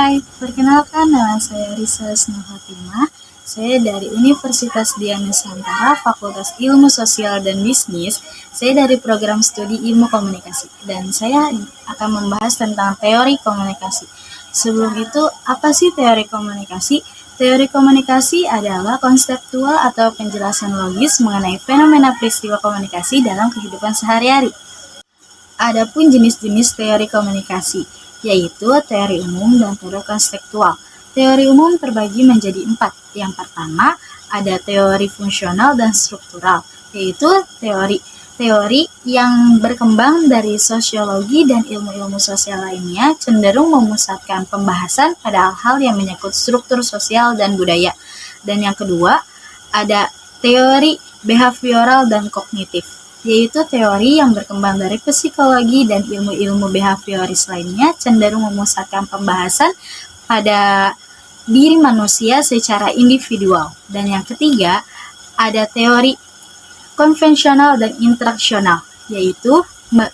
Hai, perkenalkan nama saya Risa Snohatimah. Saya dari Universitas Dian Nusantara, Fakultas Ilmu Sosial dan Bisnis. Saya dari program studi Ilmu Komunikasi dan saya akan membahas tentang teori komunikasi. Sebelum itu, apa sih teori komunikasi? Teori komunikasi adalah konseptual atau penjelasan logis mengenai fenomena peristiwa komunikasi dalam kehidupan sehari-hari. Adapun jenis-jenis teori komunikasi, yaitu teori umum dan teori konseptual. Teori umum terbagi menjadi 4. Yang pertama, ada teori fungsional dan struktural, yaitu teori yang berkembang dari sosiologi dan ilmu-ilmu sosial lainnya cenderung memusatkan pembahasan pada hal-hal yang menyangkut struktur sosial dan budaya. Dan yang kedua, ada teori behavioral dan kognitif, yaitu teori yang berkembang dari psikologi dan ilmu-ilmu behavioris lainnya cenderung memusatkan pembahasan pada diri manusia secara individual. Dan yang ketiga, ada teori konvensional dan interaksional, yaitu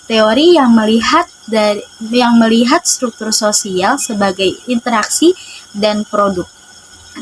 teori yang melihat struktur sosial sebagai interaksi dan produk.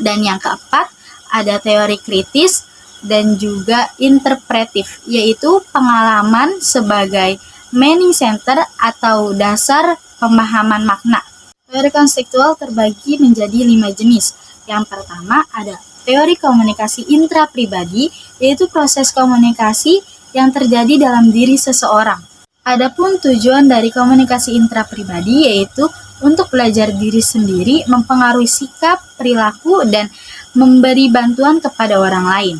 Dan yang keempat, ada teori kritis dan juga interpretif, yaitu pengalaman sebagai meaning center atau dasar pemahaman makna. Teori konseptual terbagi menjadi 5 jenis. Yang pertama ada teori komunikasi intrapribadi, yaitu proses komunikasi yang terjadi dalam diri seseorang. Adapun tujuan dari komunikasi intrapribadi yaitu untuk belajar diri sendiri, mempengaruhi sikap, perilaku, dan memberi bantuan kepada orang lain.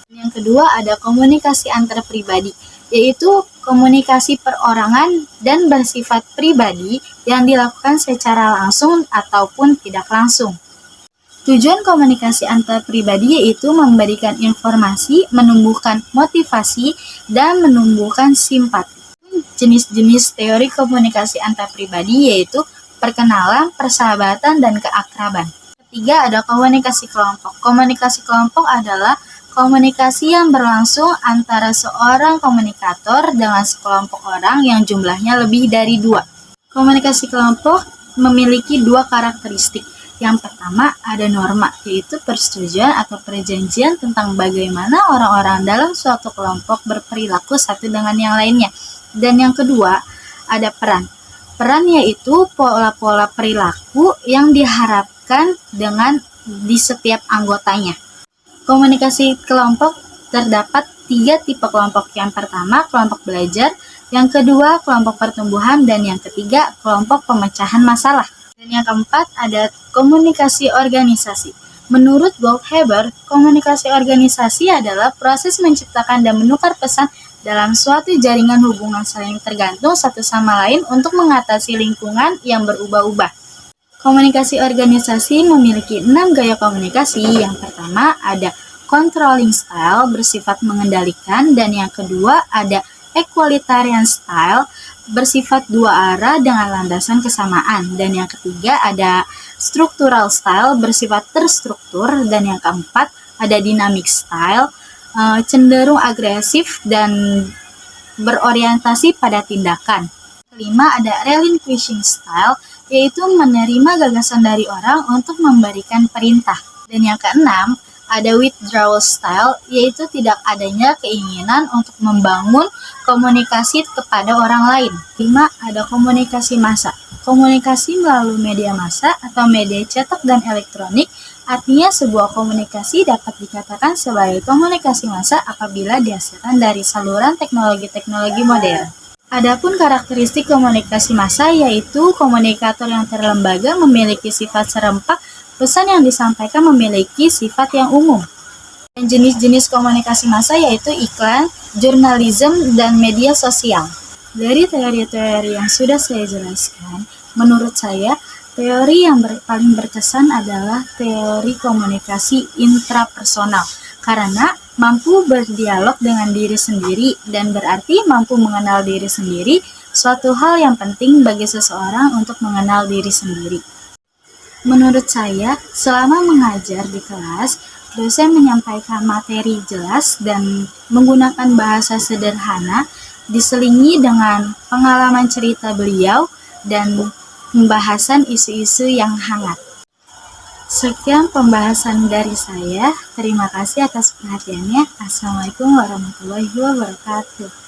Yang kedua ada komunikasi antar pribadi, yaitu komunikasi perorangan dan bersifat pribadi yang dilakukan secara langsung ataupun tidak langsung. Tujuan komunikasi antar pribadi yaitu memberikan informasi, menumbuhkan motivasi, dan menumbuhkan simpati. Jenis-jenis teori komunikasi antar pribadi yaitu perkenalan, persahabatan, dan keakraban. Ketiga ada komunikasi kelompok. Komunikasi kelompok adalah komunikasi yang berlangsung antara seorang komunikator dengan sekelompok orang yang jumlahnya lebih dari 2. Komunikasi kelompok memiliki 2 karakteristik. Yang pertama ada norma, yaitu persetujuan atau perjanjian tentang bagaimana orang-orang dalam suatu kelompok berperilaku satu dengan yang lainnya. Dan yang kedua ada peran. Peran yaitu pola-pola perilaku yang diharapkan di setiap anggotanya. Komunikasi kelompok terdapat 3 tipe kelompok. Yang pertama, kelompok belajar, yang kedua, kelompok pertumbuhan, dan yang ketiga, kelompok pemecahan masalah. Dan yang keempat, ada komunikasi organisasi. Menurut Goldhaber, komunikasi organisasi adalah proses menciptakan dan menukar pesan dalam suatu jaringan hubungan saling tergantung satu sama lain untuk mengatasi lingkungan yang berubah-ubah. Komunikasi organisasi memiliki 6 gaya komunikasi. Yang pertama ada controlling style, bersifat mengendalikan, dan yang kedua ada equalitarian style, bersifat 2 arah dengan landasan kesamaan, dan yang ketiga ada structural style, bersifat terstruktur, dan yang keempat ada dynamic style, cenderung agresif dan berorientasi pada tindakan. Kelima ada relinquishing style, yaitu menerima gagasan dari orang untuk memberikan perintah. Dan yang keenam, ada withdrawal style, yaitu tidak adanya keinginan untuk membangun komunikasi kepada orang lain. 5. Ada komunikasi massa. Komunikasi melalui media massa atau media cetak dan elektronik, artinya sebuah komunikasi dapat dikatakan sebagai komunikasi massa apabila dihasilkan dari saluran teknologi-teknologi modern. Adapun karakteristik komunikasi massa yaitu komunikator yang terlembaga memiliki sifat serempak, pesan yang disampaikan memiliki sifat yang umum. Dan jenis-jenis komunikasi massa yaitu iklan, jurnalisme, dan media sosial. Dari teori-teori yang sudah saya jelaskan, menurut saya teori yang paling berkesan adalah teori komunikasi intrapersonal karena mampu berdialog dengan diri sendiri dan berarti mampu mengenal diri sendiri, suatu hal yang penting bagi seseorang untuk mengenal diri sendiri. Menurut saya, selama mengajar di kelas, dosen menyampaikan materi jelas dan menggunakan bahasa sederhana, diselingi dengan pengalaman cerita beliau dan pembahasan isu-isu yang hangat. Sekian pembahasan dari saya. Terima kasih atas perhatiannya. Assalamualaikum warahmatullahi wabarakatuh.